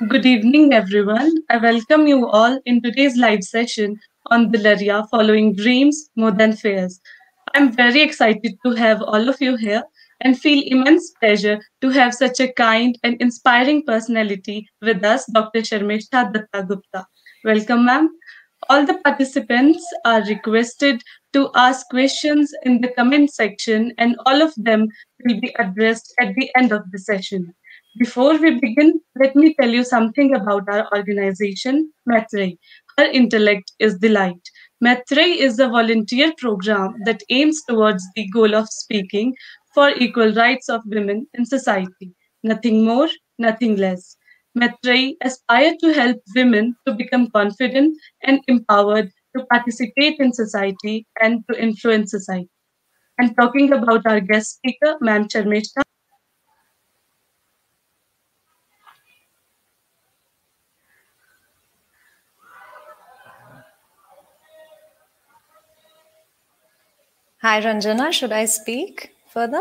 Good evening, everyone. I welcome you all in today's live session on Bilaria following Dreams More Than Fears. I'm very excited to have all of you here and feel immense pleasure to have such a kind and inspiring personality with us, Dr. Sharmesha Datta Gupta. Welcome, ma'am. All the participants are requested to ask questions in the comment section, and all of them will be addressed at the end of the session. Before we begin, let me tell you something about our organization, Matrei. Her intellect is the light. Matrei is a volunteer program that aims towards the goal of speaking for equal rights of women in society. Nothing more, nothing less. Matrei aspire to help women to become confident and empowered to participate in society and to influence society. And talking about our guest speaker, Ma'am Charmesha. Hi, Ranjana. Should I speak further?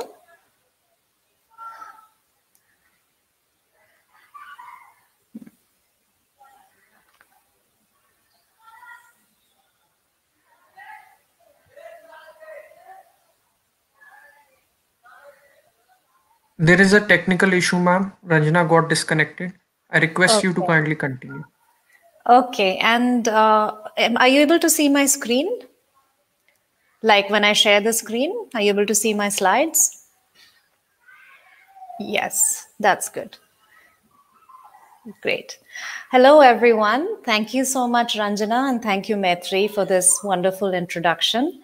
There is a technical issue, ma'am. Ranjana got disconnected. I request you to Okay. kindly continue. Okay. And are you able to see my screen? Like when I share the screen, are you able to see my slides? Yes, that's good. Great. Hello, everyone. Thank you so much, Ranjana, and thank you, Maitri, for this wonderful introduction.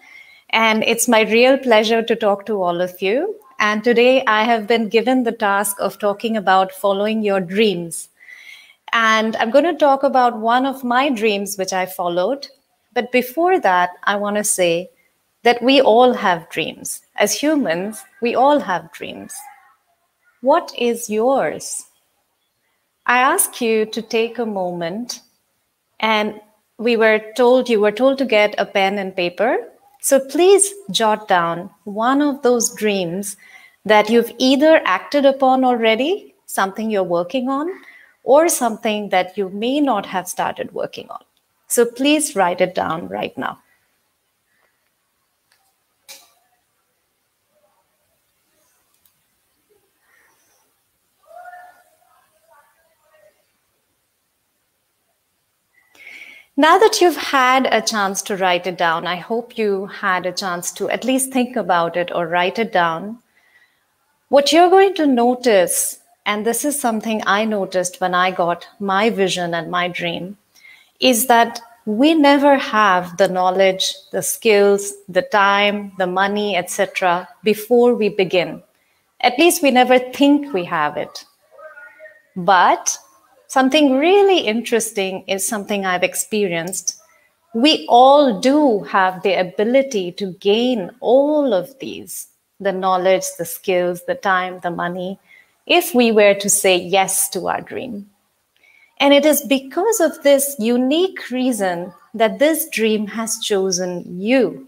And it's my real pleasure to talk to all of you. And today I have been given the task of talking about following your dreams. And I'm going to talk about one of my dreams, which I followed. But before that, I want to say that we all have dreams. As humans, we all have dreams. What is yours? I ask you to take a moment, and you were told to get a pen and paper. So please jot down one of those dreams that you've either acted upon already, something you're working on, or something that you may not have started working on. So please write it down right now. Now that you've had a chance to write it down, I hope you had a chance to at least think about it or write it down. What you're going to notice, and this is something I noticed when I got my vision and my dream, is that we never have the knowledge, the skills, the time, the money, etc. before we begin. At least we never think we have it. But something really interesting is something I've experienced. We all do have the ability to gain all of these, the knowledge, the skills, the time, the money, if we were to say yes to our dream. And it is because of this unique reason that this dream has chosen you.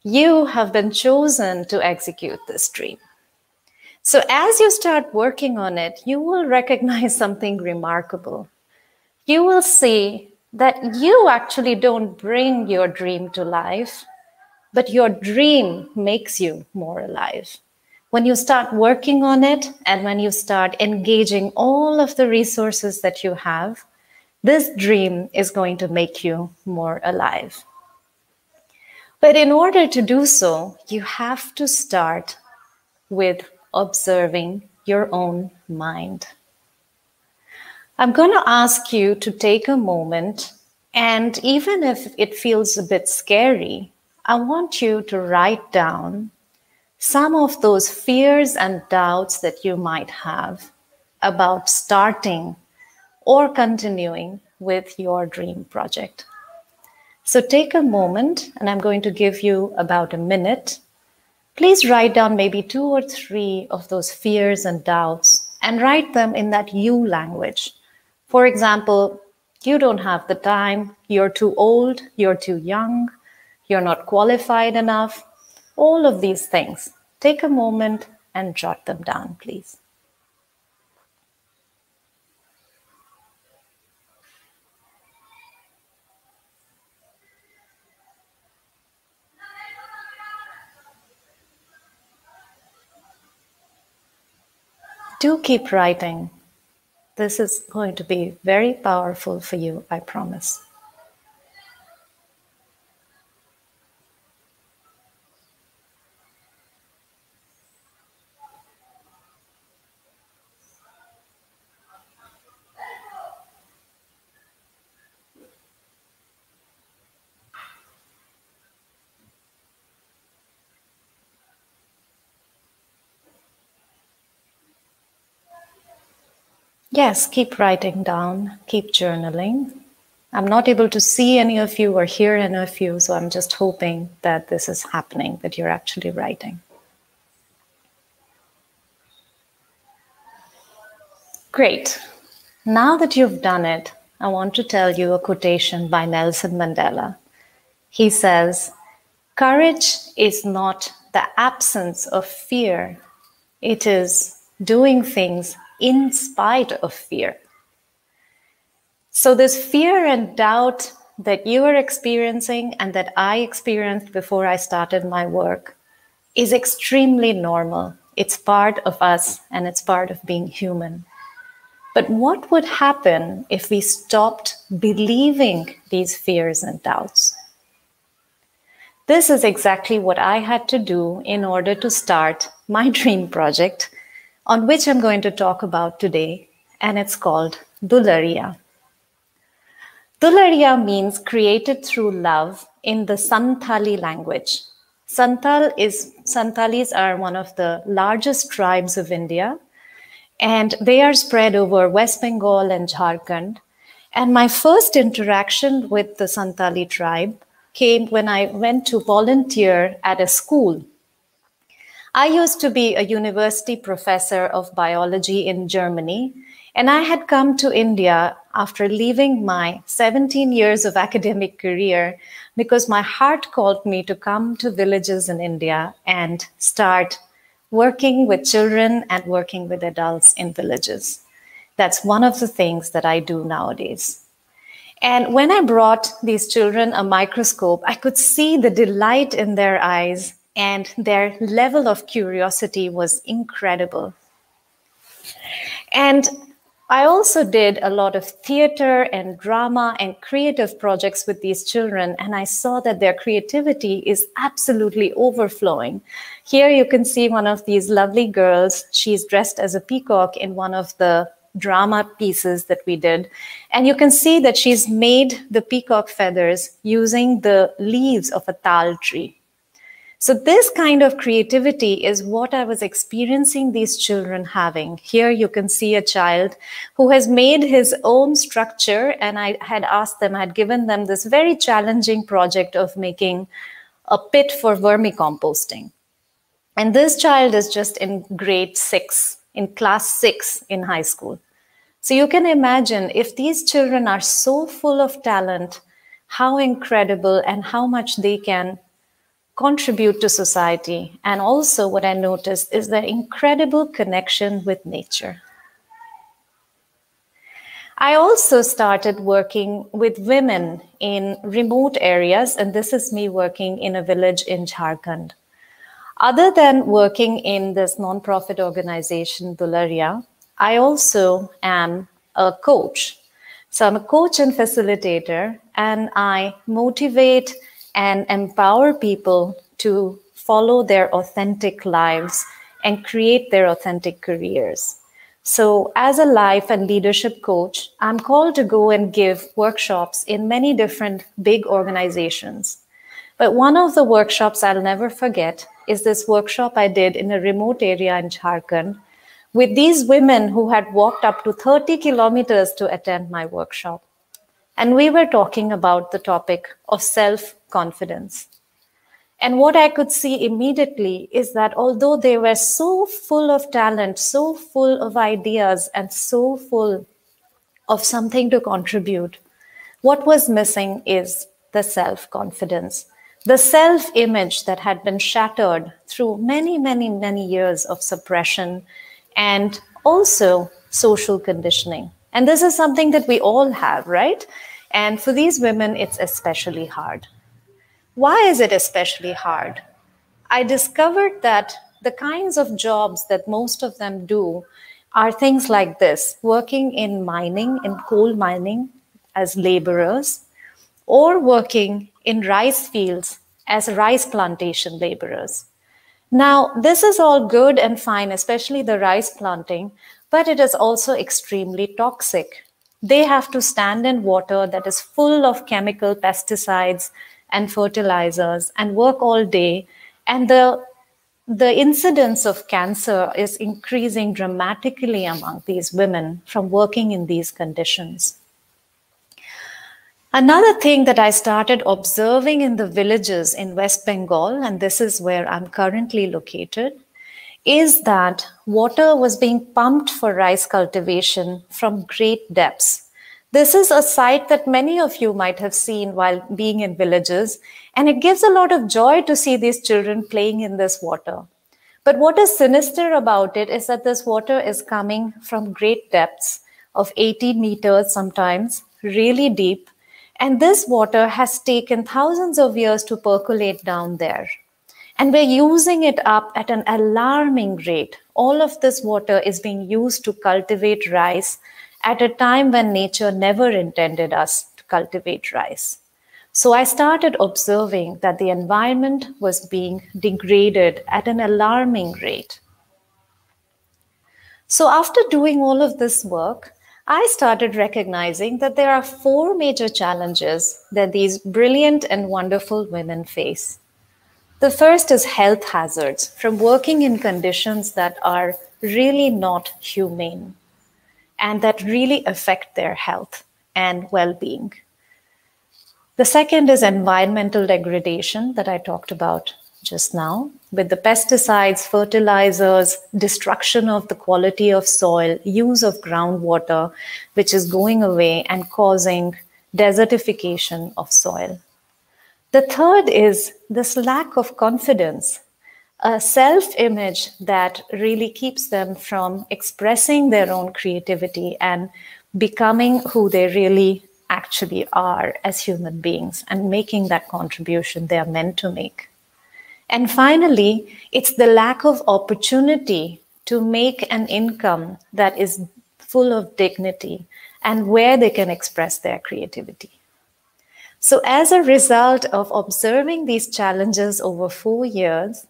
You have been chosen to execute this dream. So as you start working on it, you will recognize something remarkable. You will see that you actually don't bring your dream to life, but your dream makes you more alive. When you start working on it and when you start engaging all of the resources that you have, this dream is going to make you more alive. But in order to do so, you have to start with observing your own mind. I'm going to ask you to take a moment, and even if it feels a bit scary, I want you to write down some of those fears and doubts that you might have about starting or continuing with your dream project. So take a moment, and I'm going to give you about a minute. Please write down maybe 2 or 3 of those fears and doubts and write them in that you language. For example, you don't have the time, you're too old, you're too young, you're not qualified enough, all of these things. Take a moment and jot them down, please. Do keep writing. This is going to be very powerful for you, I promise. Yes, keep writing down, keep journaling. I'm not able to see any of you or hear any of you, so I'm just hoping that this is happening, that you're actually writing. Great. Now that you've done it, I want to tell you a quotation by Nelson Mandela. He says, "Courage is not the absence of fear. It is doing things in spite of fear." So this fear and doubt that you are experiencing and that I experienced before I started my work is extremely normal. It's part of us and it's part of being human. But what would happen if we stopped believing these fears and doubts? This is exactly what I had to do in order to start my dream project, on which I'm going to talk about today, and it's called Dularia. Dularia means created through love in the Santali language. Santalis are one of the largest tribes of India, and they are spread over West Bengal and Jharkhand. And my first interaction with the Santali tribe came when I went to volunteer at a school. I used to be a university professor of biology in Germany, and I had come to India after leaving my 17 years of academic career because my heart called me to come to villages in India and start working with children and working with adults in villages. That's one of the things that I do nowadays. And when I brought these children a microscope, I could see the delight in their eyes, and their level of curiosity was incredible. And I also did a lot of theater and drama and creative projects with these children, and I saw that their creativity is absolutely overflowing. Here you can see one of these lovely girls. She's dressed as a peacock in one of the drama pieces that we did. And you can see that she's made the peacock feathers using the leaves of a tal tree. So this kind of creativity is what I was experiencing these children having. Here you can see a child who has made his own structure, and I had given them this very challenging project of making a pit for vermicomposting. And this child is just in grade 6, in class 6 in high school. So you can imagine if these children are so full of talent, how incredible and how much they can contribute to society. And also what I noticed is their incredible connection with nature. I also started working with women in remote areas, and this is me working in a village in Jharkhand. Other than working in this nonprofit organization, Dularia, I also am a coach. So I'm a coach and facilitator, and I motivate and empower people to follow their authentic lives and create their authentic careers. So as a life and leadership coach, I'm called to go and give workshops in many different big organizations. But one of the workshops I'll never forget is this workshop I did in a remote area in Jharkhand with these women who had walked up to 30 kilometers to attend my workshop. And we were talking about the topic of self-confidence. And what I could see immediately is that although they were so full of talent, so full of ideas, and so full of something to contribute, what was missing is the self-confidence, the self-image that had been shattered through many, many, many years of suppression and also social conditioning. And this is something that we all have, right? And for these women, it's especially hard. Why is it especially hard? I discovered that the kinds of jobs that most of them do are things like this: working in mining, in coal mining as laborers, or working in rice fields as rice plantation laborers. Now, this is all good and fine, especially the rice planting, but it is also extremely toxic. They have to stand in water that is full of chemical pesticides and fertilizers and work all day. And the incidence of cancer is increasing dramatically among these women from working in these conditions. Another thing that I started observing in the villages in West Bengal, and this is where I'm currently located, is that water was being pumped for rice cultivation from great depths. This is a sight that many of you might have seen while being in villages, and it gives a lot of joy to see these children playing in this water. But what is sinister about it is that this water is coming from great depths of 80 meters sometimes, really deep, and this water has taken thousands of years to percolate down there. And we're using it up at an alarming rate. All of this water is being used to cultivate rice at a time when nature never intended us to cultivate rice. So I started observing that the environment was being degraded at an alarming rate. So after doing all of this work, I started recognizing that there are 4 major challenges that these brilliant and wonderful women face. The first is health hazards from working in conditions that are really not humane and that really affect their health and well-being. The second is environmental degradation that I talked about just now, with the pesticides, fertilizers, destruction of the quality of soil, use of groundwater, which is going away and causing desertification of soil. The third is this lack of confidence, a self-image that really keeps them from expressing their own creativity and becoming who they really actually are as human beings and making that contribution they are meant to make. And finally, it's the lack of opportunity to make an income that is full of dignity and where they can express their creativity. So as a result of observing these challenges over 4 years,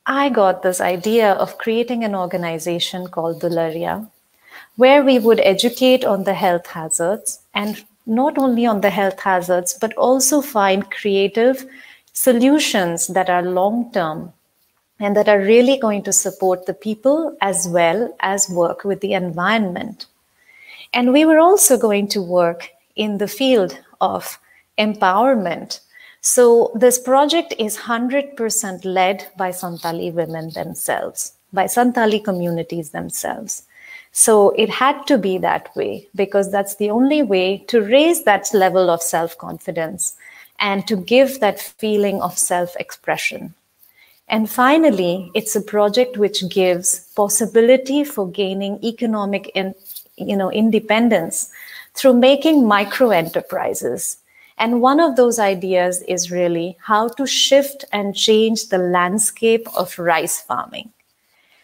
I got this idea of creating an organization called Dularia, where we would educate on the health hazards, and not only on the health hazards, but also find creative solutions that are long-term and that are really going to support the people as well as work with the environment. And we were also going to work in the field of empowerment. So this project is 100% led by Santali women themselves, by Santali communities themselves. So it had to be that way because that's the only way to raise that level of self-confidence and to give that feeling of self-expression. And finally, it's a project which gives possibility for gaining economic independence through making micro-enterprises. And one of those ideas is really how to shift and change the landscape of rice farming.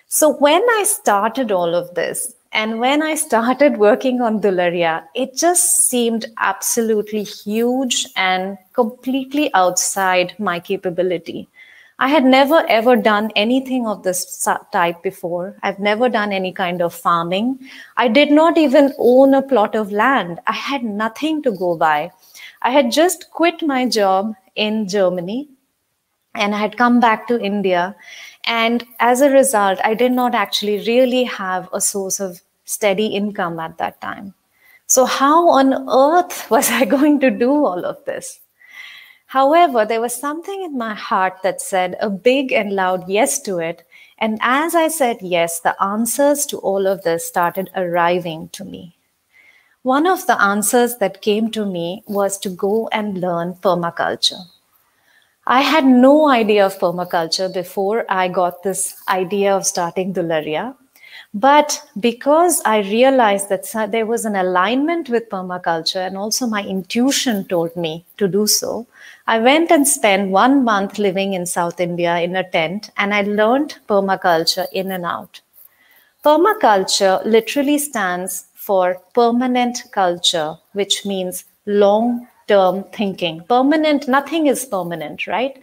So when I started all of this, and when I started working on Dularia, it just seemed absolutely huge and completely outside my capability. I had never ever done anything of this type before. I've never done any kind of farming. I did not even own a plot of land. I had nothing to go by. I had just quit my job in Germany and I had come back to India. And as a result, I did not actually really have a source of steady income at that time. So how on earth was I going to do all of this? However, there was something in my heart that said a big and loud yes to it. And as I said yes, the answers to all of this started arriving to me. One of the answers that came to me was to go and learn permaculture. I had no idea of permaculture before I got this idea of starting Dularia. But because I realized that there was an alignment with permaculture and also my intuition told me to do so, I went and spent 1 month living in South India in a tent and I learned permaculture in and out. Permaculture literally stands for permanent culture, which means long-term thinking. Permanent, nothing is permanent, right?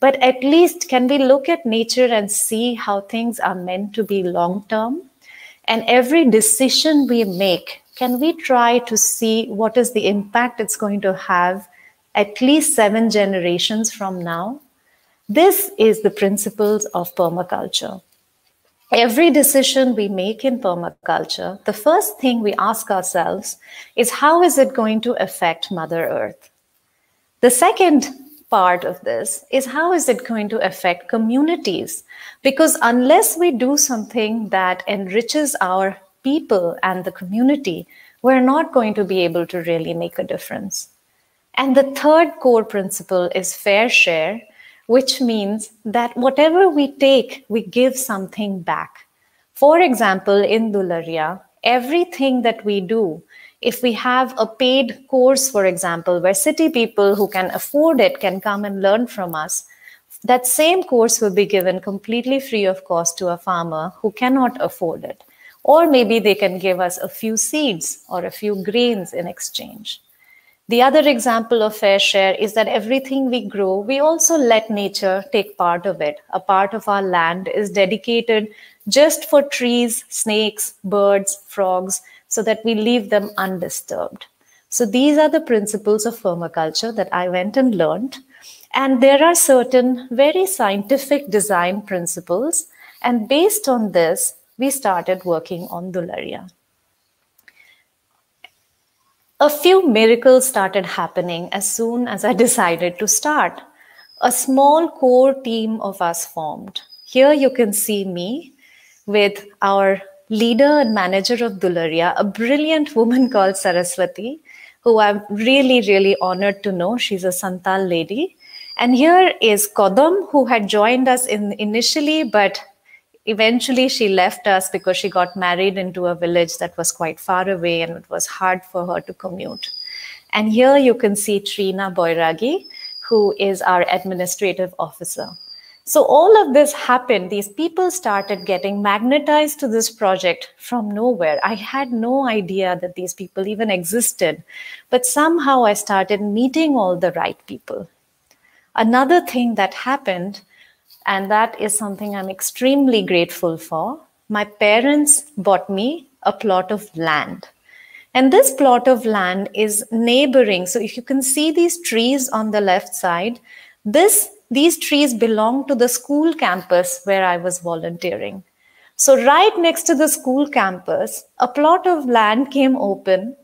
But at least can we look at nature and see how things are meant to be long-term? And every decision we make, can we try to see what is the impact it's going to have at least 7 generations from now? This is the principles of permaculture. Every decision we make in permaculture, the first thing we ask ourselves is how is it going to affect Mother Earth? The second part of this is how is it going to affect communities? Because unless we do something that enriches our people and the community, we're not going to be able to really make a difference. And the third core principle is fair share, which means that whatever we take, we give something back. For example, in Dularia, everything that we do, if we have a paid course, for example, where city people who can afford it can come and learn from us, that same course will be given completely free of cost to a farmer who cannot afford it. Or maybe they can give us a few seeds or a few grains in exchange. The other example of fair share is that everything we grow, we also let nature take part of it. A part of our land is dedicated just for trees, snakes, birds, frogs, so that we leave them undisturbed. So these are the principles of permaculture that I went and learned. And there are certain very scientific design principles. And based on this, we started working on Dularia. A few miracles started happening as soon as I decided to start. A small core team of us formed. Here you can see me with our leader and manager of Dularia, a brilliant woman called Saraswati, who I'm really, really honored to know. She's a Santal lady. And here is Kodam, who had joined us initially, but eventually she left us because she got married into a village that was quite far away and it was hard for her to commute. And here you can see Trina Boiragi, who is our administrative officer. So all of this happened. These people started getting magnetized to this project from nowhere. I had no idea that these people even existed, but somehow I started meeting all the right people. Another thing that happened, and that is something I'm extremely grateful for. My parents bought me a plot of land. And this plot of land is neighboring. So if you can see these trees on the left side, these trees belong to the school campus where I was volunteering. So right next to the school campus, a plot of land came open.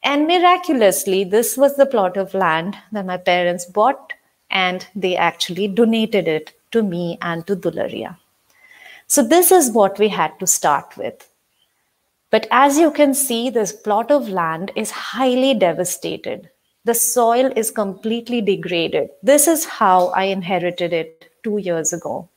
And miraculously, this was the plot of land that my parents bought, and they actually donated it to me and to Dularia. So this is what we had to start with. But as you can see, this plot of land is highly devastated. The soil is completely degraded. This is how I inherited it 2 years ago.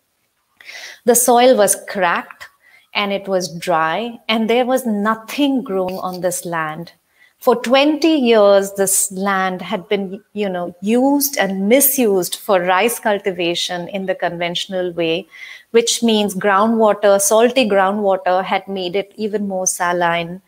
The soil was cracked and it was dry and there was nothing growing on this land. For 20 years, this land had been, used and misused for rice cultivation in the conventional way, which means groundwater, salty groundwater had made it even more saline.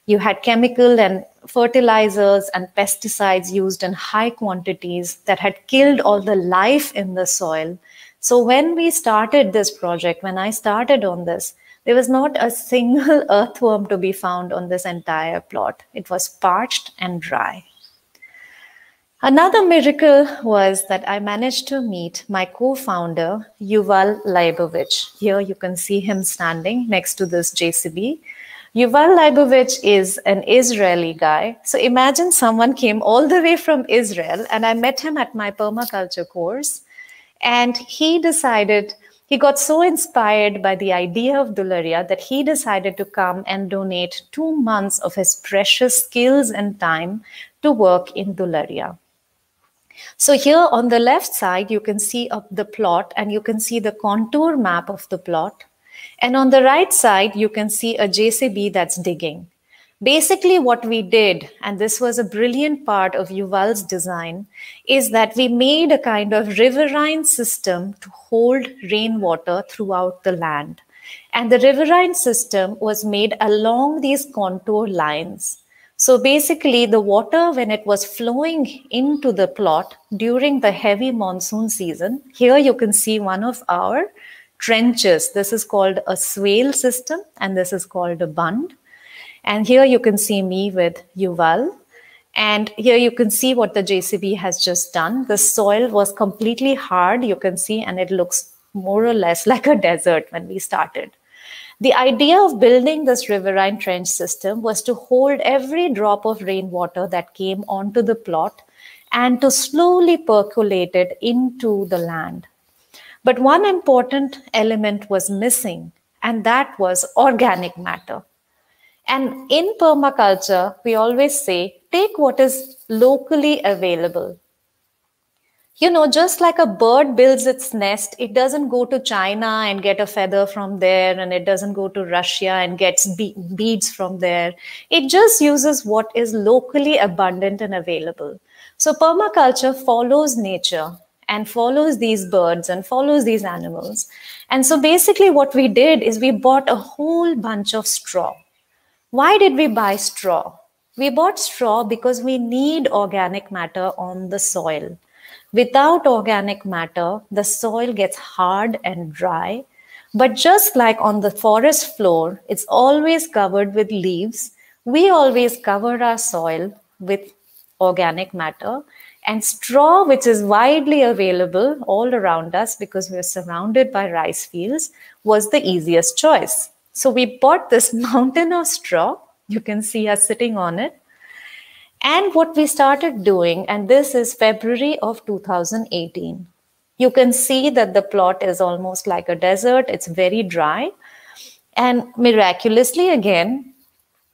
You had chemical and fertilizers and pesticides used in high quantities that had killed all the life in the soil. So when we started this project, when I started on this, there was not a single earthworm to be found on this entire plot. It was parched and dry. Another miracle was that I managed to meet my co-founder, Yuval Leibovich. Here you can see him standing next to this JCB. Yuval Leibovich is an Israeli guy. So imagine someone came all the way from Israel and I met him at my permaculture course. And he got so inspired by the idea of Dularia that he decided to come and donate 2 months of his precious skills and time to work in Dularia. So here on the left side, you can see the plot and you can see the contour map of the plot. And on the right side, you can see a JCB that's digging. Basically what we did, and this was a brilliant part of Yuval's design, is that we made a kind of riverine system to hold rainwater throughout the land. And the riverine system was made along these contour lines. So basically, the water, when it was flowing into the plot during the heavy monsoon season, here you can see one of our trenches. This is called a swale system, and this is called a bund. And here you can see me with Yuval. And here you can see what the JCB has just done. The soil was completely hard, you can see, and it looks more or less like a desert when we started. The idea of building this riverine trench system was to hold every drop of rainwater that came onto the plot and to slowly percolate it into the land. But one important element was missing, and that was organic matter. And in permaculture, we always say, take what is locally available. You know, just like a bird builds its nest, it doesn't go to China and get a feather from there, and it doesn't go to Russia and gets beads from there. It just uses what is locally abundant and available. So permaculture follows nature and follows these birds and follows these animals. And so basically what we did is we bought a whole bunch of straw. Why did we buy straw? We bought straw because we need organic matter on the soil. Without organic matter, the soil gets hard and dry. But just like on the forest floor, it's always covered with leaves. We always cover our soil with organic matter. And straw, which is widely available all around us because we're surrounded by rice fields, was the easiest choice. So we bought this mountain of straw. You can see us sitting on it. And what we started doing, and this is February of 2018, you can see that the plot is almost like a desert. It's very dry. And miraculously, again,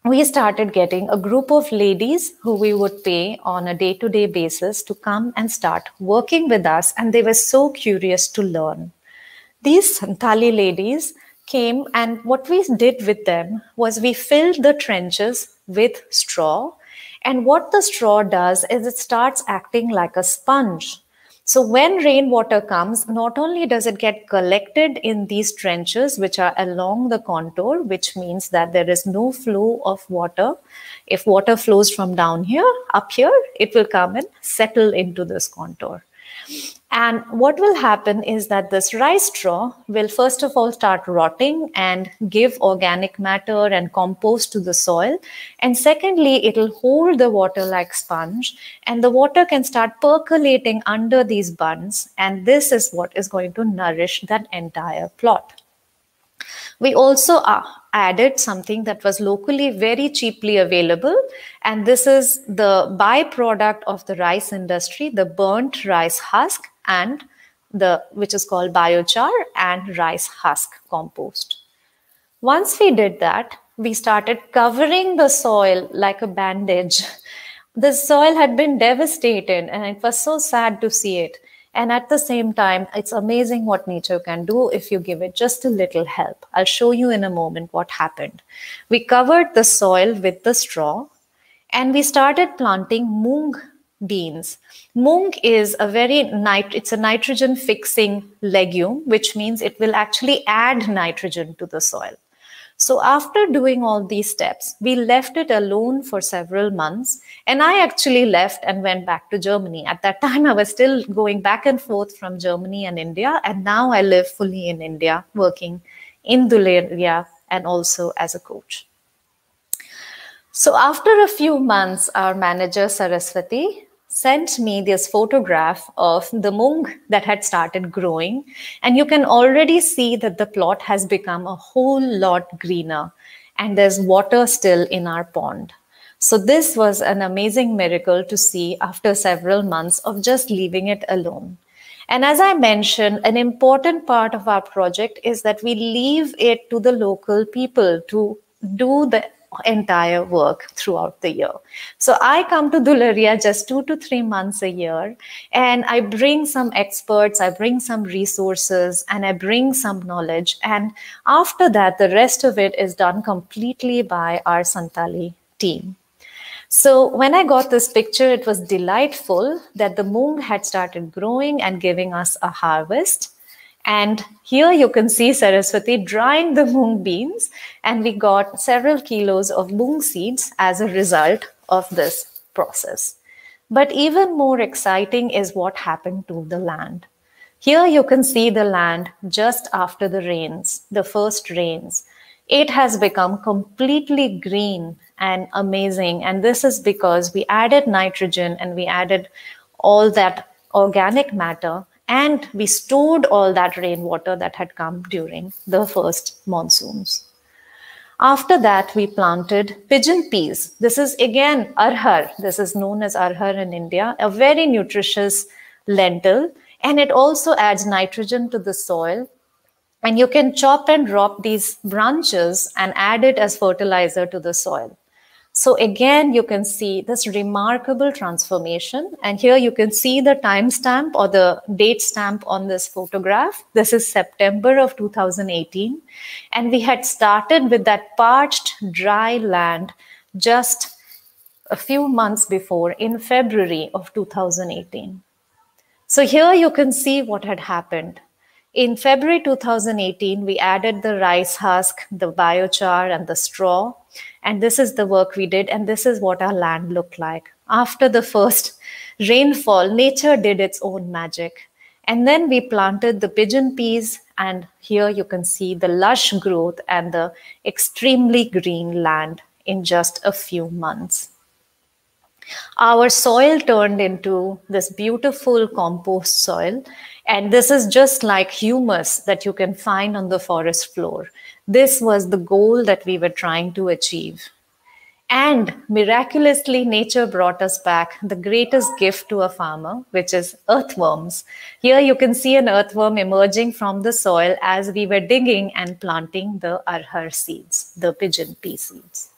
we started getting a group of ladies who we would pay on a day-to-day basis to come and start working with us. And they were so curious to learn. These Santali ladies came, and what we did with them was we filled the trenches with straw. And what the straw does is it starts acting like a sponge. So when rainwater comes, not only does it get collected in these trenches, which are along the contour, which means that there is no flow of water. If water flows from down here, up here, it will come and settle into this contour. And what will happen is that this rice straw will first of all start rotting and give organic matter and compost to the soil. And secondly, it will hold the water like sponge, and the water can start percolating under these bunds. And this is what is going to nourish that entire plot. We also added something that was locally very cheaply available, and this is the byproduct of the rice industry, the burnt rice husk, and which is called biochar and rice husk compost. Once we did that, we started covering the soil like a bandage. The soil had been devastated, and it was so sad to see it. And at the same time, it's amazing what nature can do if you give it just a little help. I'll show you in a moment what happened. We covered the soil with the straw, and we started planting mung beans. Mung is it's a nitrogen fixing legume, which means it will actually add nitrogen to the soil. So after doing all these steps, we left it alone for several months. And I actually left and went back to Germany. At that time, I was still going back and forth from Germany and India. And now I live fully in India, working in Duleria and also as a coach. So after a few months, our manager, Saraswati, sent me this photograph of the mung that had started growing. And you can already see that the plot has become a whole lot greener, and there's water still in our pond. So this was an amazing miracle to see after several months of just leaving it alone. And as I mentioned, an important part of our project is that we leave it to the local people to do the entire work throughout the year. So I come to Duleria just 2 to 3 months a year, and I bring some experts, I bring some resources, and I bring some knowledge. And after that, the rest of it is done completely by our Santali team. So when I got this picture, it was delightful that the mung had started growing and giving us a harvest. And here you can see Saraswati drying the mung beans, and we got several kilos of mung seeds as a result of this process. But even more exciting is what happened to the land. Here you can see the land just after the rains, the first rains. It has become completely green and amazing. And this is because we added nitrogen and we added all that organic matter, and we stored all that rainwater that had come during the first monsoons. After that, we planted pigeon peas. This is again arhar. This is known as arhar in India, a very nutritious lentil, and it also adds nitrogen to the soil. And you can chop and drop these branches and add it as fertilizer to the soil. So again, you can see this remarkable transformation. And here you can see the timestamp or the date stamp on this photograph. This is September of 2018. And we had started with that parched, dry land just a few months before in February of 2018. So here you can see what had happened. In February 2018, we added the rice husk, the biochar, and the straw. And this is the work we did, and this is what our land looked like. After the first rainfall, nature did its own magic. And then we planted the pigeon peas, and here you can see the lush growth and the extremely green land in just a few months. Our soil turned into this beautiful compost soil. And this is just like humus that you can find on the forest floor. This was the goal that we were trying to achieve. And miraculously, nature brought us back the greatest gift to a farmer, which is earthworms. Here you can see an earthworm emerging from the soil as we were digging and planting the arhar seeds, the pigeon pea seeds.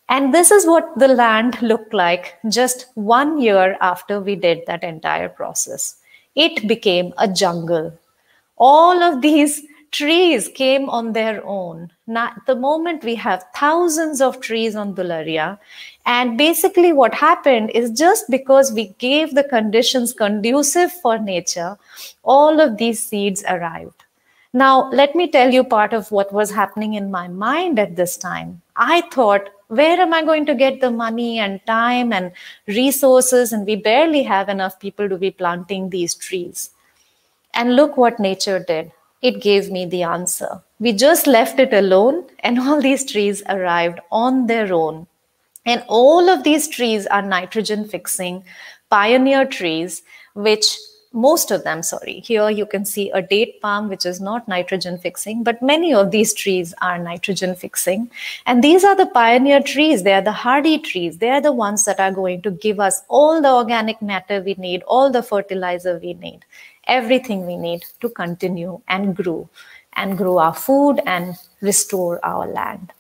And this is what the land looked like just 1 year after we did that entire process. It became a jungle. All of these trees came on their own. Now, at the moment, we have thousands of trees on Dularia. And basically what happened is just because we gave the conditions conducive for nature, all of these seeds arrived. Now, let me tell you part of what was happening in my mind at this time. I thought, where am I going to get the money and time and resources? And we barely have enough people to be planting these trees. And look what nature did. It gave me the answer. We just left it alone, and all these trees arrived on their own. And all of these trees are nitrogen fixing pioneer trees, which most of them, here you can see a date palm, which is not nitrogen fixing, but many of these trees are nitrogen fixing. And these are the pioneer trees. They are the hardy trees. They are the ones that are going to give us all the organic matter we need, all the fertilizer we need, everything we need to continue and grow our food and restore our land.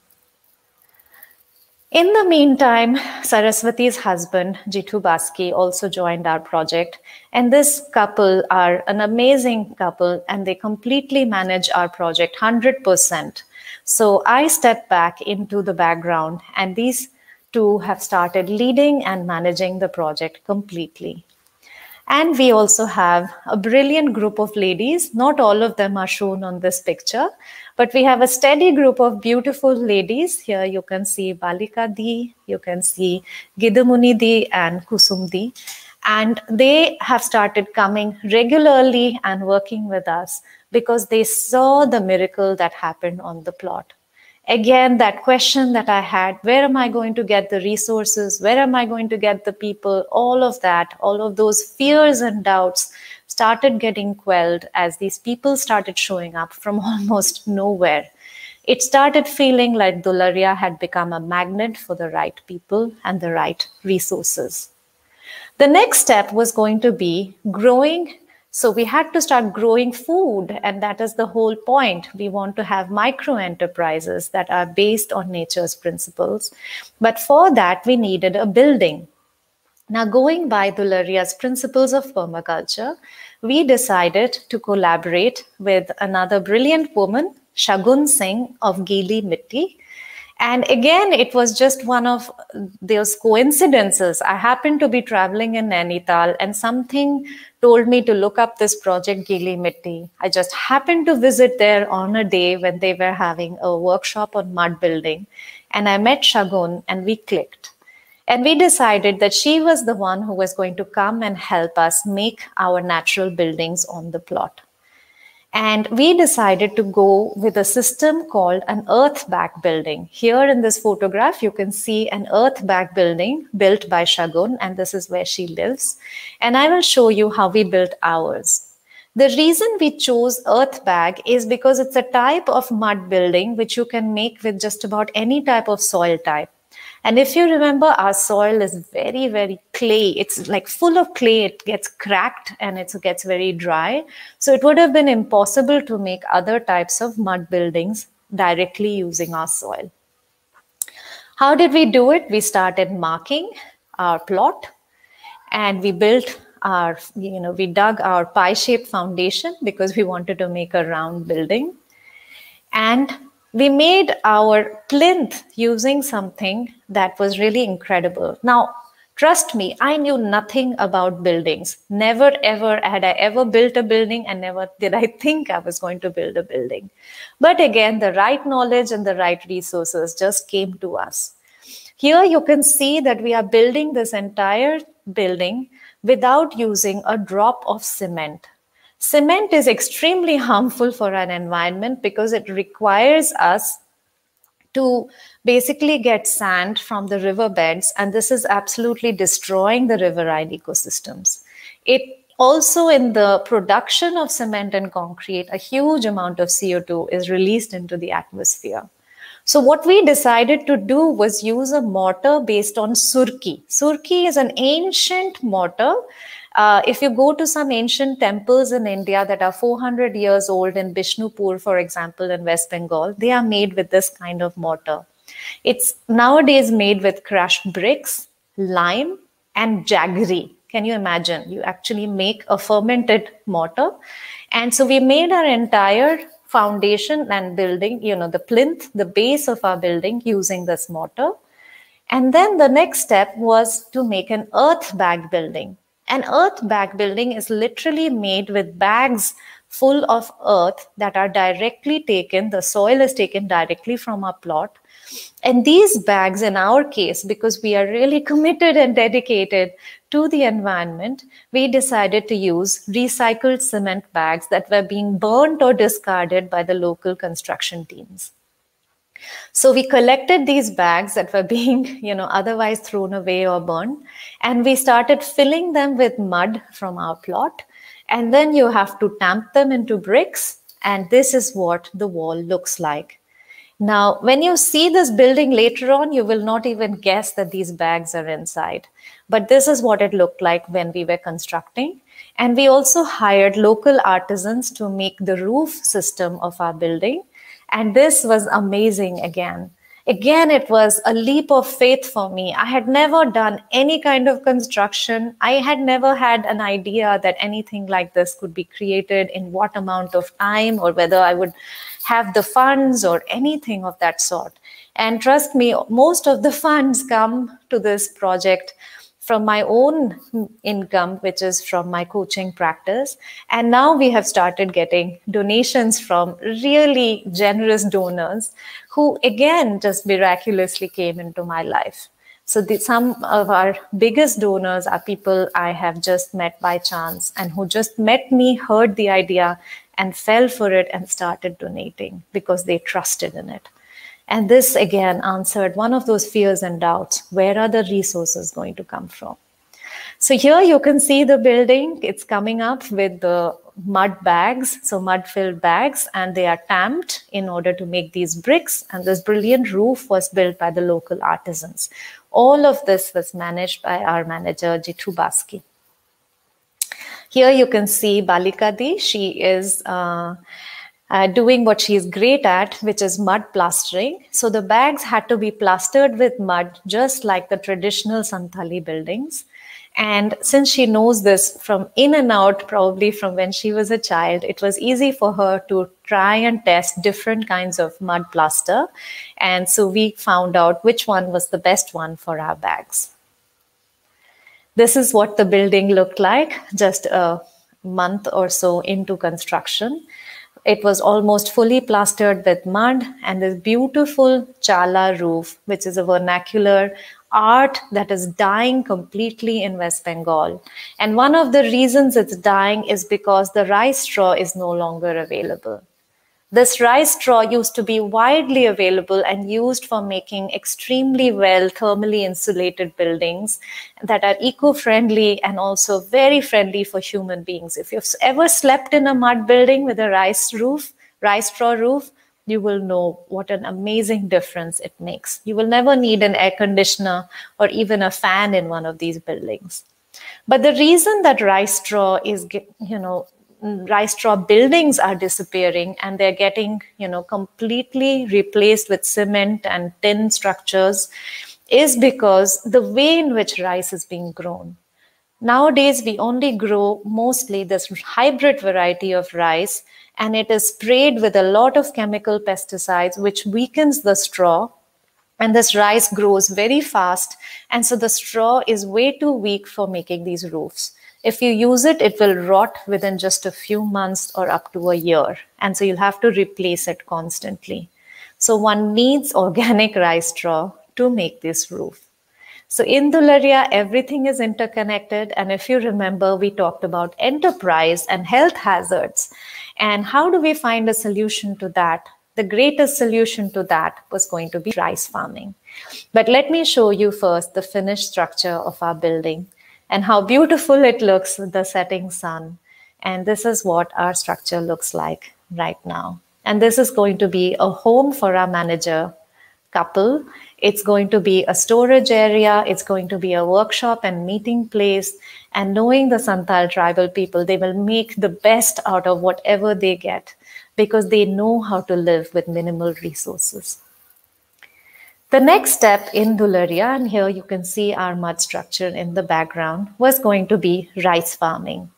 In the meantime, Saraswati's husband, Jithu Baski, also joined our project. And this couple are an amazing couple, and they completely manage our project 100%. So I stepped back into the background, and these two have started leading and managing the project completely. And we also have a brilliant group of ladies. Not all of them are shown on this picture, but we have a steady group of beautiful ladies. Here you can see Balika Di, you can see Gidamuni Di and Kusum Di. And they have started coming regularly and working with us because they saw the miracle that happened on the plot. Again, that question that I had, where am I going to get the resources? Where am I going to get the people? All of that, all of those fears and doubts started getting quelled as these people started showing up from almost nowhere. It started feeling like Dularia had become a magnet for the right people and the right resources. The next step was going to be growing. So we had to start growing food, and that is the whole point. We want to have micro enterprises that are based on nature's principles. But for that, we needed a building. Now, going by Dularia's principles of permaculture, we decided to collaborate with another brilliant woman, Shagun Singh of Gili Mitti. And again, it was just one of those coincidences. I happened to be traveling in Nainital and something told me to look up this project Gili Mitti. I just happened to visit there on a day when they were having a workshop on mud building. And I met Shagun and we clicked. And we decided that she was the one who was going to come and help us make our natural buildings on the plot. And we decided to go with a system called an earth bag building. Here in this photograph, you can see an earth bag building built by Shagun, and this is where she lives. And I will show you how we built ours. The reason we chose earth bag is because it's a type of mud building which you can make with just about any type of soil type. And if you remember, our soil is very, very clay. It's like full of clay. It gets cracked and it gets very dry. So it would have been impossible to make other types of mud buildings directly using our soil. How did we do it? We started marking our plot and we built our, we dug our pie-shaped foundation because we wanted to make a round building. And we made our plinth using something that was really incredible. Now, trust me, I knew nothing about buildings. Never, ever had I ever built a building, and never did I think I was going to build a building. But again, the right knowledge and the right resources just came to us. Here you can see that we are building this entire building without using a drop of cement. Cement is extremely harmful for our environment because it requires us to basically get sand from the riverbeds, and this is absolutely destroying the riverine ecosystems. It also, in the production of cement and concrete, a huge amount of CO2 is released into the atmosphere. So what we decided to do was use a mortar based on surki. Surki is an ancient mortar. If you go to some ancient temples in India that are 400 years old in Bishnupur, for example, in West Bengal, they are made with this kind of mortar. It's nowadays made with crushed bricks, lime, and jaggery. Can you imagine? You actually make a fermented mortar. And so we made our entire foundation and building, the plinth, the base of our building using this mortar. And then the next step was to make an earth bag building. An earth bag building is literally made with bags full of earth that are directly taken, the soil is taken directly from our plot. And these bags, in our case, because we are really committed and dedicated to the environment, we decided to use recycled cement bags that were being burnt or discarded by the local construction teams. So we collected these bags that were being, otherwise thrown away or burned, and we started filling them with mud from our plot. And then you have to tamp them into bricks, and this is what the wall looks like. Now, when you see this building later on, you will not even guess that these bags are inside. But this is what it looked like when we were constructing. And we also hired local artisans to make the roof system of our building. And this was amazing again. Again, it was a leap of faith for me. I had never done any kind of construction. I had never had an idea that anything like this could be created in what amount of time, or whether I would have the funds or anything of that sort. And trust me, most of the funds come to this project from my own income, which is from my coaching practice. And now we have started getting donations from really generous donors who, again, just miraculously came into my life. So some of our biggest donors are people I have just met by chance and who just met me, heard the idea, and fell for it and started donating because they trusted in it. And this, again, answered one of those fears and doubts. Where are the resources going to come from? So here you can see the building. It's coming up with the mud bags, so mud-filled bags, and they are tamped in order to make these bricks. And this brilliant roof was built by the local artisans. All of this was managed by our manager, Jithu Baski. Here you can see Balikadi. She is doing what she is great at, which is mud plastering. So the bags had to be plastered with mud, just like the traditional Santali buildings. And since she knows this from in and out, probably from when she was a child, it was easy for her to try and test different kinds of mud plaster. And so we found out which one was the best one for our bags. This is what the building looked like just a month or so into construction. It was almost fully plastered with mud and this beautiful chala roof, which is a vernacular art that is dying completely in West Bengal. And one of the reasons it's dying is because the rice straw is no longer available. This rice straw used to be widely available and used for making extremely well thermally insulated buildings that are eco-friendly and also very friendly for human beings. If you've ever slept in a mud building with a rice straw roof, you will know what an amazing difference it makes. You will never need an air conditioner or even a fan in one of these buildings. But the reason that rice straw is, rice straw buildings are disappearing and they're getting, completely replaced with cement and tin structures is because the way in which rice is being grown. Nowadays, we only grow mostly this hybrid variety of rice, and it is sprayed with a lot of chemical pesticides, which weakens the straw. And this rice grows very fast. And so the straw is way too weak for making these roofs. If you use it, it will rot within just a few months or up to a year. And so you'll have to replace it constantly. So one needs organic rice straw to make this roof. So in Dularia, everything is interconnected. And if you remember, we talked about enterprise and health hazards. And how do we find a solution to that? The greatest solution to that was going to be rice farming. But let me show you first the finished structure of our building and how beautiful it looks with the setting sun. And this is what our structure looks like right now. And this is going to be a home for our manager couple. It's going to be a storage area. It's going to be a workshop and meeting place. And knowing the Santal tribal people, they will make the best out of whatever they get because they know how to live with minimal resources. The next step in Dularia, and here you can see our mud structure in the background, was going to be rice farming.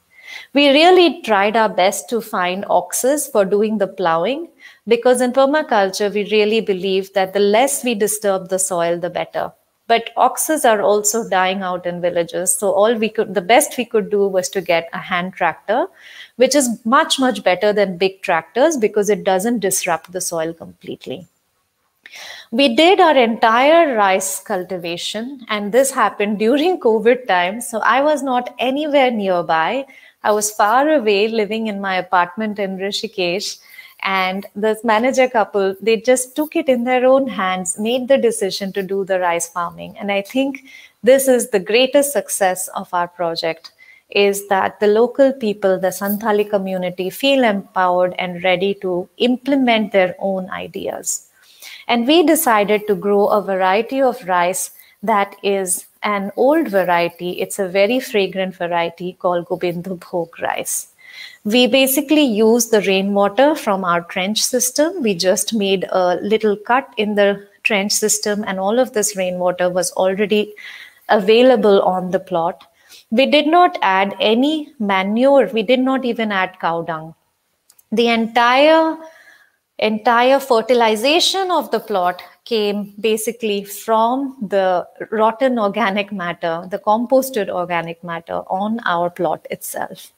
We really tried our best to find oxes for doing the plowing because in permaculture, we really believe that the less we disturb the soil, the better. But oxes are also dying out in villages. So the best we could do was to get a hand tractor, which is much, much better than big tractors because it doesn't disrupt the soil completely. We did our entire rice cultivation, and this happened during COVID time. So I was not anywhere nearby. I was far away living in my apartment in Rishikesh. And this manager couple, they just took it in their own hands, made the decision to do the rice farming. And I think this is the greatest success of our project, is that the local people, the Santali community, feel empowered and ready to implement their own ideas. And we decided to grow a variety of rice that is an old variety. It's a very fragrant variety called Gobindo Bhog rice. We basically use the rainwater from our trench system. We just made a little cut in the trench system, and all of this rainwater was already available on the plot. We did not add any manure. We did not even add cow dung. The entire fertilization of the plot came basically from the rotten organic matter, the composted organic matter on our plot itself.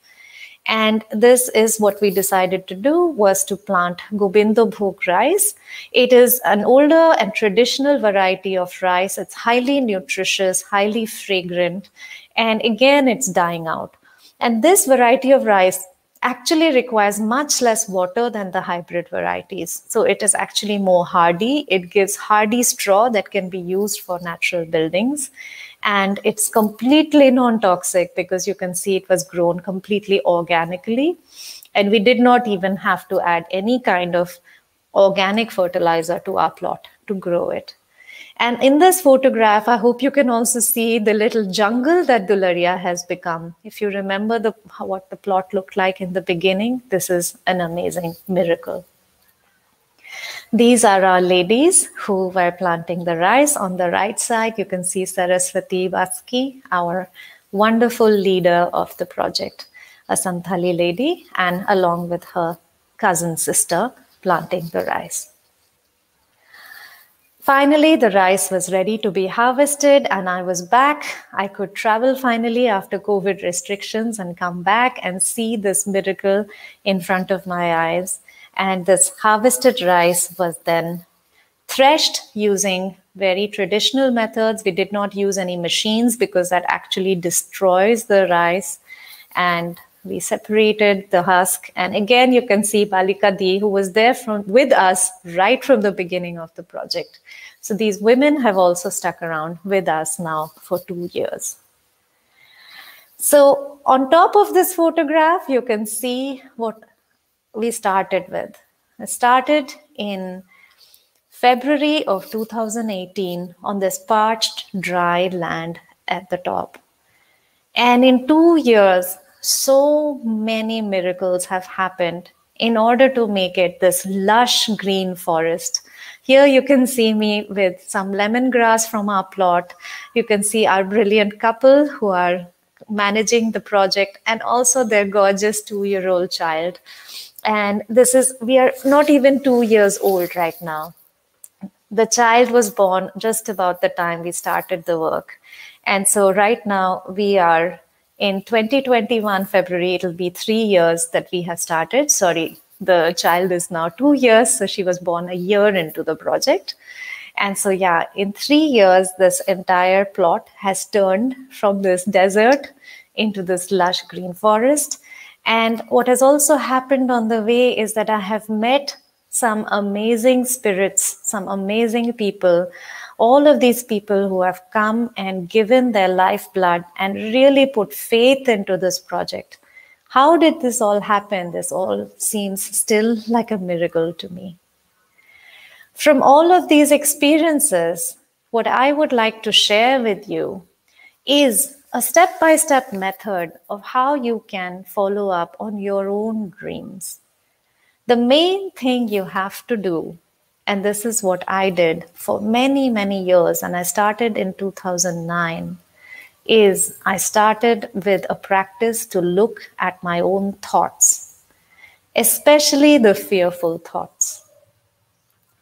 And this is what we decided to do, was to plant Gobindo Bhog rice. It is an older and traditional variety of rice. It's highly nutritious, highly fragrant, and again, it's dying out. And this variety of rice actually requires much less water than the hybrid varieties. So it is actually more hardy. It gives hardy straw that can be used for natural buildings. And it's completely non-toxic because you can see it was grown completely organically. And we did not even have to add any kind of organic fertilizer to our plot to grow it. And in this photograph, I hope you can also see the little jungle that Dularia has become. If you remember what the plot looked like in the beginning, this is an amazing miracle. These are our ladies who were planting the rice. On the right side, you can see Saraswati Vaski, our wonderful leader of the project, a Santhali lady, and along with her cousin sister planting the rice. Finally, the rice was ready to be harvested and I was back. I could travel finally after COVID restrictions and come back and see this miracle in front of my eyes. And this harvested rice was then threshed using very traditional methods. We did not use any machines because that actually destroys the rice. And we separated the husk. And again, you can see Balika Di, who was there with us right from the beginning of the project. So these women have also stuck around with us now for 2 years. So on top of this photograph, you can see what we started with. I started in February of 2018 on this parched, dry land at the top. And in 2 years, so many miracles have happened in order to make it this lush green forest. Here you can see me with some lemongrass from our plot. You can see our brilliant couple who are managing the project and also their gorgeous 2-year-old child. And we are not even 2 years old right now. The child was born just about the time we started the work. And so right now we are in 2021 February, it'll be 3 years that we have started. Sorry, the child is now 2 years. So she was born a year into the project. And so, yeah, in 3 years, this entire plot has turned from this desert into this lush green forest. And what has also happened on the way is that I have met some amazing spirits, some amazing people, all of these people who have come and given their lifeblood and really put faith into this project. How did this all happen? This all seems still like a miracle to me. From all of these experiences, what I would like to share with you is a step-by-step method of how you can follow up on your own dreams. The main thing you have to do, and this is what I did for many, many years, and I started in 2009, is I started with a practice to look at my own thoughts, especially the fearful thoughts.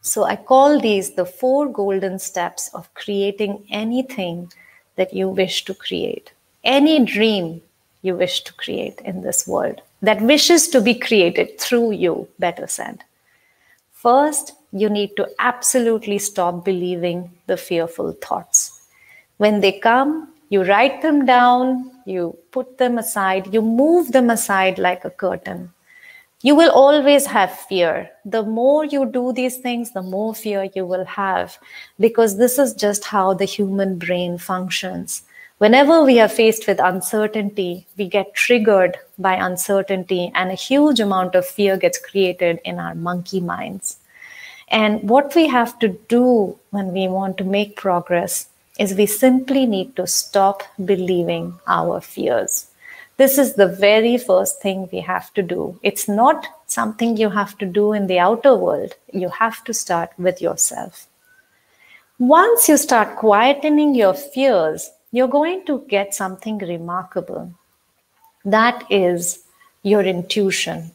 So I call these the 4 golden steps of creating anything that you wish to create, any dream you wish to create in this world that wishes to be created through you, better said. First, you need to absolutely stop believing the fearful thoughts. When they come, you write them down, you put them aside, you move them aside like a curtain. You will always have fear. The more you do these things, the more fear you will have, because this is just how the human brain functions. Whenever we are faced with uncertainty, we get triggered by uncertainty and a huge amount of fear gets created in our monkey minds. And what we have to do when we want to make progress is we simply need to stop believing our fears. This is the very first thing we have to do. It's not something you have to do in the outer world. You have to start with yourself. Once you start quietening your fears, you're going to get something remarkable. That is your intuition.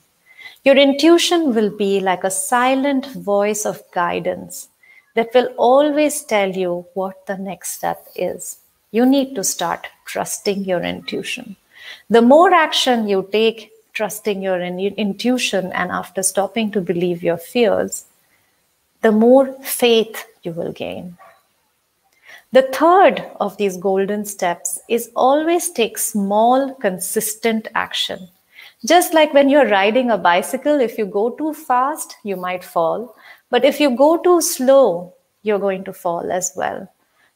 Your intuition will be like a silent voice of guidance that will always tell you what the next step is. You need to start trusting your intuition. The more action you take trusting your intuition and after stopping to believe your fears, the more faith you will gain. The third of these golden steps is always take small, consistent action. Just like when you're riding a bicycle, if you go too fast, you might fall. But if you go too slow, you're going to fall as well.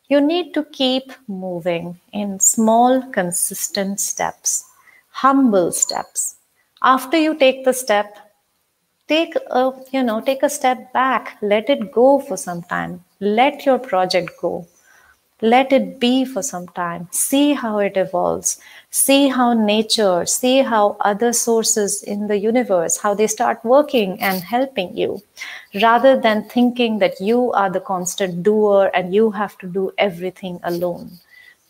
You need to keep moving in small, consistent steps, humble steps. After you take the step, take a step back, let it go for some time. Let your project go. Let it be for some time. See how it evolves. See how nature, see how other sources in the universe, how they start working and helping you, rather than thinking that you are the constant doer and you have to do everything alone.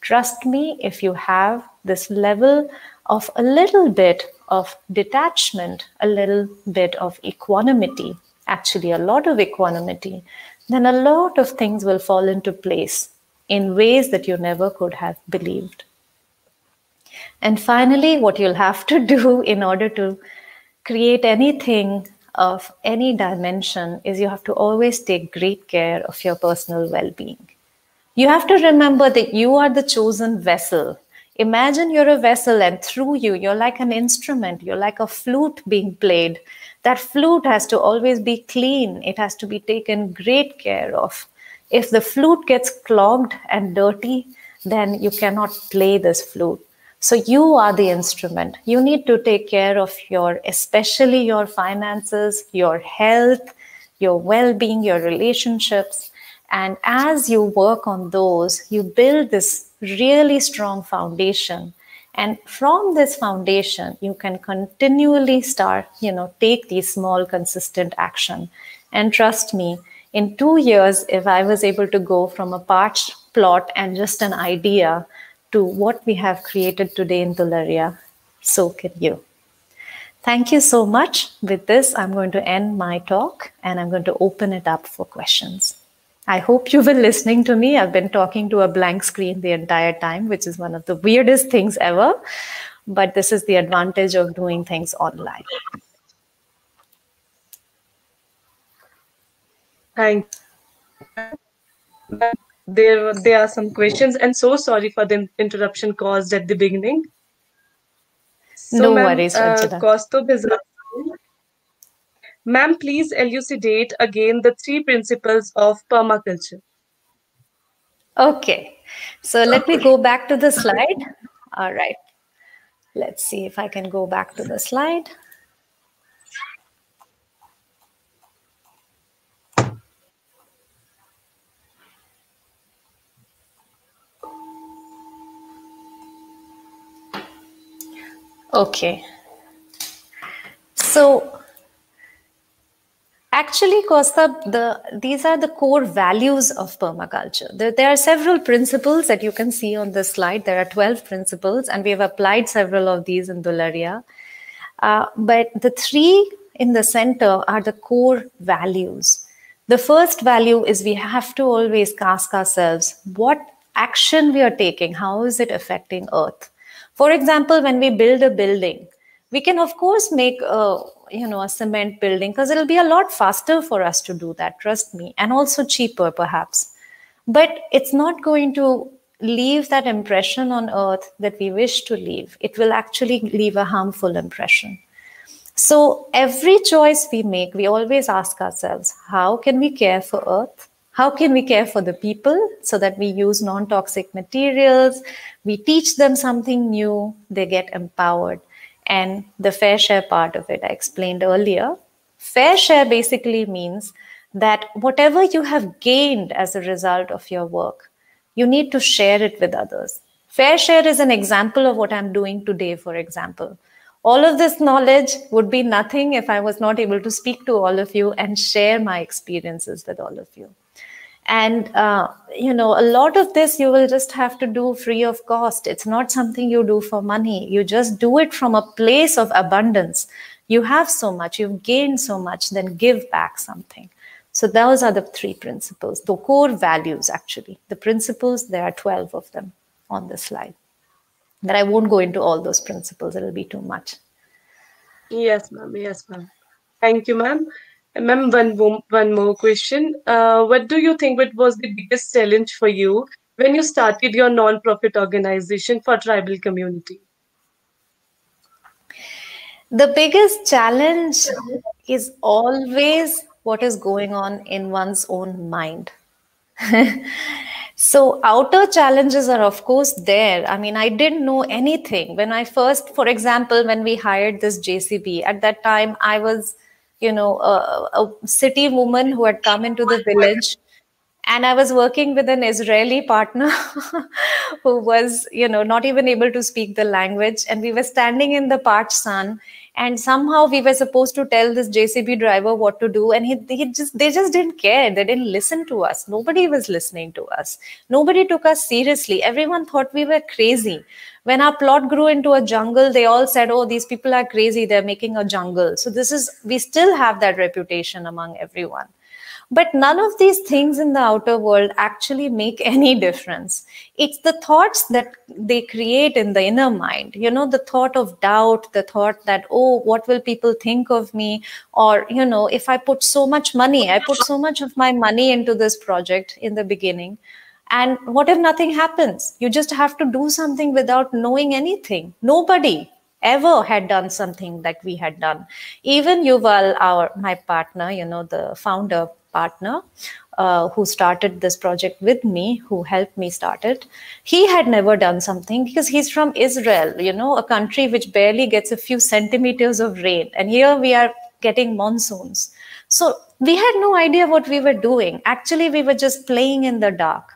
Trust me, if you have this level of a little bit of detachment, a little bit of equanimity, actually a lot of equanimity, then a lot of things will fall into place in ways that you never could have believed. And finally, what you'll have to do in order to create anything of any dimension is you have to always take great care of your personal well-being. You have to remember that you are the chosen vessel. Imagine you're a vessel, and through you, you're like an instrument. You're like a flute being played. That flute has to always be clean. It has to be taken great care of. If the flute gets clogged and dirty, then you cannot play this flute. So you are the instrument. You need to take care of especially your finances, your health, your well-being, your relationships. And as you work on those, you build this really strong foundation. And from this foundation, you can continually start, take these small, consistent action. And trust me, in 2 years, if I was able to go from a parched plot and just an idea to what we have created today in Dularia, so can you. Thank you so much. With this, I'm going to end my talk and I'm going to open it up for questions. I hope you've been listening to me. I've been talking to a blank screen the entire time, which is one of the weirdest things ever. But this is the advantage of doing things online. Thank you. There are some questions, and so sorry for the interruption caused at the beginning. So, no worries, Ranjana. Kaustubh is asking, ma'am, please elucidate again the 3 principles of permaculture. Okay, so let me go back to the slide. All right, let's see if I can go back to the slide. Okay, so actually, Kaustubh, these are the core values of permaculture. There are several principles that you can see on this slide. There are 12 principles, and we have applied several of these in Dularia. But the 3 in the center are the core values. The first value is we have to always ask ourselves, what action we are taking, how is it affecting Earth? For example, when we build a building, we can of course make a cement building because it'll be a lot faster for us to do that, trust me, and also cheaper perhaps. But it's not going to leave that impression on Earth that we wish to leave. It will actually leave a harmful impression. So every choice we make, we always ask ourselves, how can we care for Earth? How can we care for the people so that we use non-toxic materials? We teach them something new, they get empowered. And the fair share part of it, I explained earlier. Fair share basically means that whatever you have gained as a result of your work, you need to share it with others. Fair share is an example of what I'm doing today, for example. All of this knowledge would be nothing if I was not able to speak to all of you and share my experiences with all of you. And, a lot of this you will just have to do free of cost. It's not something you do for money. You just do it from a place of abundance. You have so much, you've gained so much, then give back something. So those are the 3 principles, the core values actually. The principles, there are 12 of them on the slide. But I won't go into all those principles. It'll be too much. Yes, ma'am. Yes, ma'am. Thank you, ma'am. Ma'am, one more question. What do you think was the biggest challenge for you when you started your non-profit organization for tribal community? The biggest challenge is always what is going on in one's own mind. So outer challenges are of course there. I mean, I didn't know anything. When I first, for example, when we hired this JCB, at that time I was, a city woman who had come into the village, and I was working with an Israeli partner who was, not even able to speak the language. And we were standing in the parched sun, and somehow we were supposed to tell this JCB driver what to do. And they just didn't care. They didn't listen to us. Nobody was listening to us. Nobody took us seriously. Everyone thought we were crazy. When our plot grew into a jungle, they all said, oh, these people are crazy. They're making a jungle. So we still have that reputation among everyone. But none of these things in the outer world actually make any difference. It's the thoughts that they create in the inner mind, the thought of doubt, the thought that, oh, what will people think of me? Or, if I put so much money, I put so much of my money into this project in the beginning. And what if nothing happens? You just have to do something without knowing anything. Nobody ever had done something like we had done. Even Yuval, my partner, the founder partner, who started this project with me, who helped me start it, he had never done something because he's from Israel, a country which barely gets a few centimeters of rain. And here we are getting monsoons. So we had no idea what we were doing. Actually, we were just playing in the dark.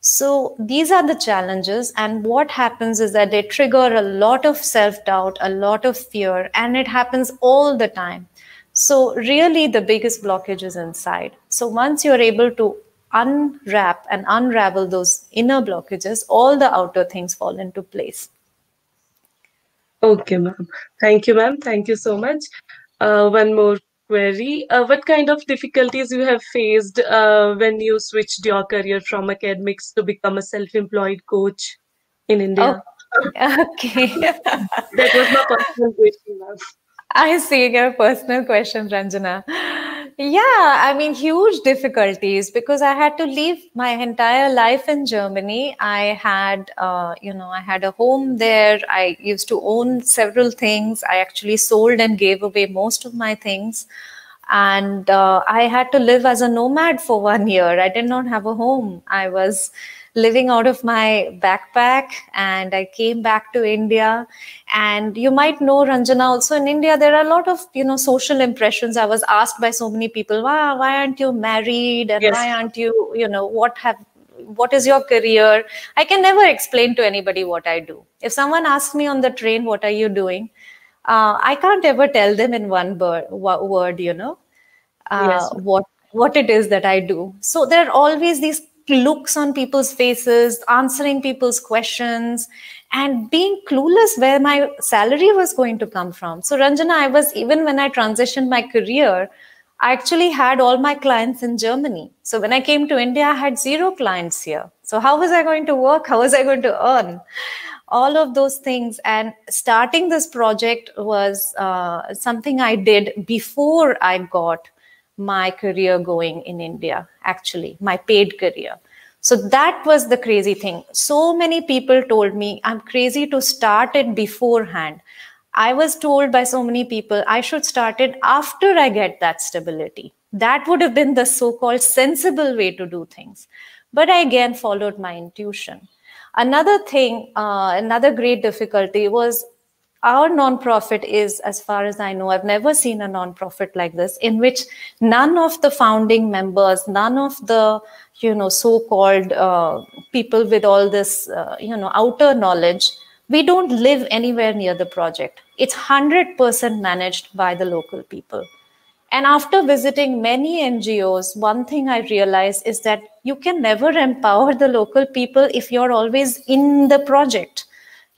So these are the challenges, and what happens is that they trigger a lot of self-doubt, a lot of fear, and it happens all the time. So really the biggest blockage is inside. So once you're able to unwrap and unravel those inner blockages, all the outer things fall into place. Okay, ma'am. Thank you, ma'am. Thank you so much. One more query. What kind of difficulties you have faced when you switched your career from academics to become a self-employed coach in India? Oh, okay. That was my personal question, ma'am. I see your personal question, Ranjana. Yeah, I mean, huge difficulties because I had to leave my entire life in Germany. I had, I had a home there. I used to own several things. I actually sold and gave away most of my things. And I had to live as a nomad for 1 year. I did not have a home. I was living out of my backpack, and I came back to India. And you might know, Ranjana, also in India, there are a lot of, social impressions. I was asked by so many people, why aren't you married? And Yes. why aren't you, what is your career? I can never explain to anybody what I do. If someone asks me on the train, what are you doing? I can't ever tell them in one word, Yes. what it is that I do. So there are always these looks on people's faces, answering people's questions, and being clueless where my salary was going to come from. So Ranjana, even when I transitioned my career, I actually had all my clients in Germany. So when I came to India, I had 0 clients here. So how was I going to work? How was I going to earn? All of those things. And starting this project was something I did before I got my career going in India, actually, my paid career. So that was the crazy thing. So many people told me I'm crazy to start it beforehand. I was told by so many people I should start it after I get that stability. That would have been the so-called sensible way to do things. But I again followed my intuition. Another thing, another great difficulty was our nonprofit is, as far as I know, I've never seen a nonprofit like this, in which none of the founding members, none of the, so-called people with all this, outer knowledge, we don't live anywhere near the project. It's 100% managed by the local people. And after visiting many NGOs, one thing I realized is that you can never empower the local people if you're always in the project.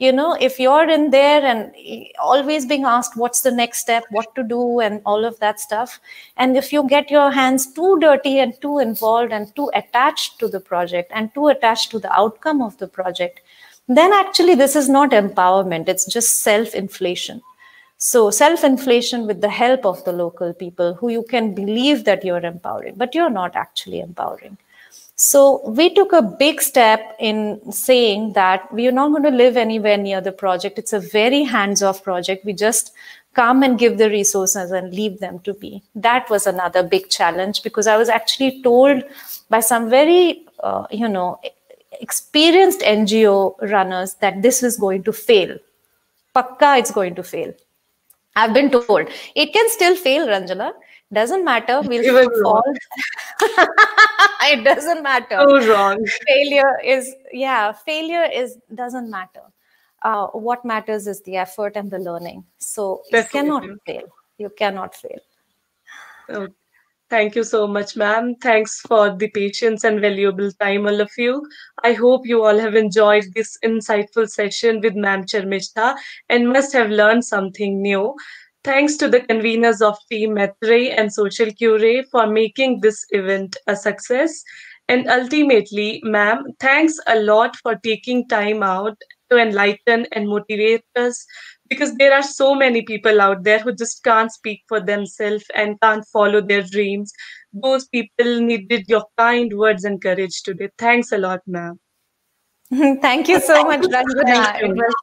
If you're in there and always being asked what's the next step, what to do, and all of that stuff. And if you get your hands too dirty and too involved and too attached to the project and too attached to the outcome of the project, then actually this is not empowerment. It's just self-inflation. So self-inflation with the help of the local people who you can believe that you're empowering, but you're not actually empowering. So we took a big step in saying that we are not going to live anywhere near the project. It's a very hands-off project. We just come and give the resources and leave them to be. That was another big challenge because I was actually told by some very, experienced NGO runners that this is going to fail. Pakka, it's going to fail. I've been told. It can still fail, Ranjana. Doesn't matter. We'll Even fall. wrong. It doesn't matter. So wrong. Failure is doesn't matter. What matters is the effort and the learning. So you cannot Definitely. fail. You cannot fail. Oh, thank you so much, ma'am. Thanks for the patience and valuable time, all of you. I hope you all have enjoyed this insightful session with Ma'am Charmishta and must have learned something new. Thanks to the conveners of Team Matre and Social Cure for making this event a success. And ultimately, ma'am, thanks a lot for taking time out to enlighten and motivate us because there are so many people out there who just can't speak for themselves and can't follow their dreams. Those people needed your kind words and courage today. Thanks a lot, ma'am. Thank you so much, Thank Ranjana. It you. was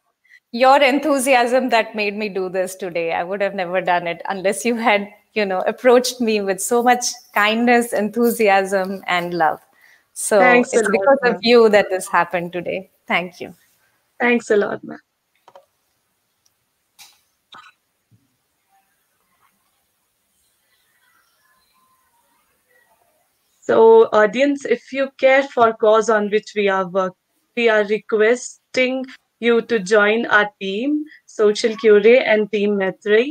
your enthusiasm that made me do this today. I would have never done it unless you had, approached me with so much kindness, enthusiasm, and love. So Thanks a it's lot, because of ma'am. you that this happened today. Thank you. Thanks a lot, ma'am. So, audience, if you care for cause on which we are working, we are requesting you to join our team, Social Cure and Team Matre.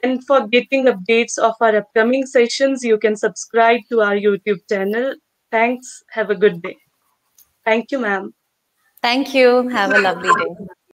And for getting updates of our upcoming sessions, you can subscribe to our YouTube channel. Thanks. Have a good day. Thank you, ma'am. Thank you. Have a lovely day.